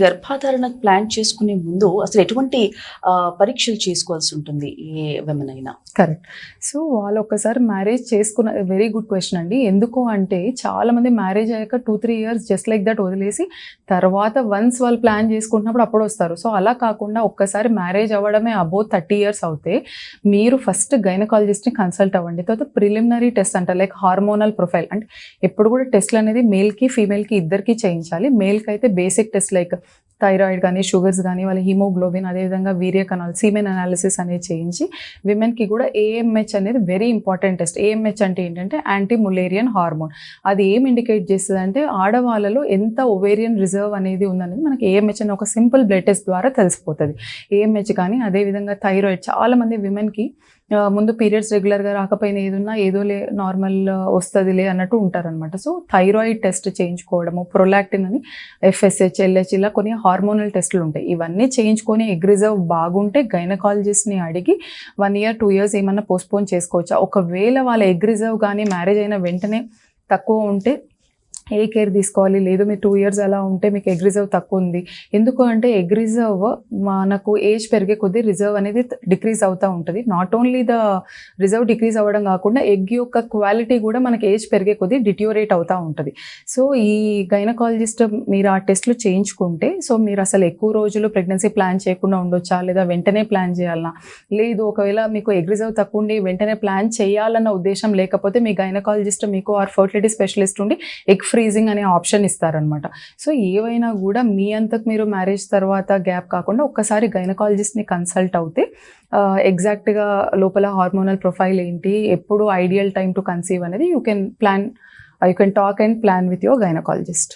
గర్భధారణ ప్లాన్ చేసుకునే ముందు అసలు ఎటువంటి పరీక్షలు చేసుకోవాల్సి ఉంటుంది ఏ విమెన్ అయినా? కరెక్ట్. సో వాళ్ళు ఒక్కసారి మ్యారేజ్ చేసుకున్న వెరీ గుడ్ క్వశ్చన్ అండి. ఎందుకు అంటే చాలామంది మ్యారేజ్ అయ్యాక 2-3 ఇయర్స్ జస్ట్ లైక్ దట్ వదిలేసి తర్వాత వన్స్ వాళ్ళు ప్లాన్ చేసుకుంటున్నప్పుడు అప్పుడు వస్తారు. సో అలా కాకుండా ఒక్కసారి మ్యారేజ్ అవ్వడమే అబౌవ్ 30 ఇయర్స్ అవుతే మీరు ఫస్ట్ గైనకాలజిస్ట్ని కన్సల్ట్ అవ్వండి. తర్వాత ప్రిలిమినరీ టెస్ట్ అంటారు, లైక్ హార్మోనల్ ప్రొఫైల్. అంటే ఎప్పుడు కూడా టెస్ట్లు అనేది మేల్కి ఫీమేల్కి ఇద్దరికి చేయించాలి. మేల్కి అయితే బేసిక్ టెస్ట్ లైక్ థైరాయిడ్ కానీ, షుగర్స్ కానీ, వాళ్ళ హిమోగ్లోబిన్, అదేవిధంగా వీర్య కణాలు, సీమెన్ అనాలిసిస్ అనేది చేయించి, విమెన్కి కూడా ఏఎంహెచ్ అనేది వెరీ ఇంపార్టెంట్ టెస్ట్. ఏఎంహెచ్ అంటే ఏంటంటే యాంటీ ములేరియన్ హార్మోన్. అది ఏం ఇండికేట్ చేస్తుంది అంటే ఆడవాళ్ళలో ఎంత ఓవేరియన్ రిజర్వ్ అనేది ఉందనేది మనకి ఏఎంహెచ్ అనే ఒక సింపుల్ బ్లడ్ టెస్ట్ ద్వారా తెలిసిపోతుంది. ఏఎంహెచ్ కానీ, అదేవిధంగా థైరాయిడ్. చాలామంది విమెన్కి ముందు పీరియడ్స్ రెగ్యులర్గా రాకపోయినా ఏదున్నా ఏదోలే నార్మల్ వస్తుందిలే అన్నట్టు ఉంటారనమాట. సో థైరాయిడ్ టెస్ట్ చేయించుకోవడము, ప్రొలాక్టిన్ అని, ఎఫ్ఎస్హెచ్, ఎల్హెచ్ ఇలా కొన్ని హార్మోనల్ టెస్టులు ఉంటాయి. ఇవన్నీ చేయించుకొని ఎగ్ రిజర్వ్ బాగుంటే గైనకాలజిస్ట్ని అడిగి 1 year 2 years ఏమన్నా పోస్ట్పోన్ చేసుకోవచ్చా. ఒకవేళ వాళ్ళ ఎగ్ రిజర్వ్ కానీ మ్యారేజ్ అయిన వెంటనే తక్కువ ఉంటే ఏ కేర్ తీసుకోవాలి, లేదు మీరు 2 years అలా ఉంటే మీకు ఎగ్ రిజర్వ్ తక్కువ ఉంది. ఎందుకు అంటే ఎగ్ రిజర్వ్ మనకు ఏజ్ పెరిగే కొద్దీ రిజర్వ్ అనేది డిక్రీజ్ అవుతూ ఉంటుంది. Not only the reserve decrease అవ్వడం కాకుండా ఎగ్ యొక్క క్వాలిటీ కూడా మనకి ఏజ్ పెరిగే కొద్దీ డిట్యూరేట్ అవుతూ ఉంటుంది. సో ఈ గైనకాలజిస్ట్ మీరు ఆ టెస్ట్లు చేయించుకుంటే సో మీరు అసలు ఎక్కువ రోజులు ప్రెగ్నెన్సీ ప్లాన్ చేయకుండా ఉండొచ్చా, లేదా వెంటనే ప్లాన్ చేయాలన్నా, లేదు ఒకవేళ మీకు ఎగ్ రిజర్వ్ తక్కువ ఉండి వెంటనే ప్లాన్ చేయాలన్న ఉద్దేశం లేకపోతే మీ గైనకాలజిస్ట్ మీకు ఆర్ ఫర్టిలిటీ స్పెషలిస్ట్ ఉండి ఎగ్ ఫ్రీజింగ్ అనే ఆప్షన్ ఇస్తారనమాట. సో ఏవైనా కూడా మీ అంతకు మీరు మ్యారేజ్ తర్వాత గ్యాప్ కాకుండా ఒక్కసారి గైనకాలజిస్ట్ని కన్సల్ట్ అవుతే ఎగ్జాక్ట్గా లోపల హార్మోనల్ ప్రొఫైల్ ఏంటి, ఎప్పుడు ఐడియల్ టైం టు కన్సీవ్ అనేది you can talk and plan with your gynaecologist.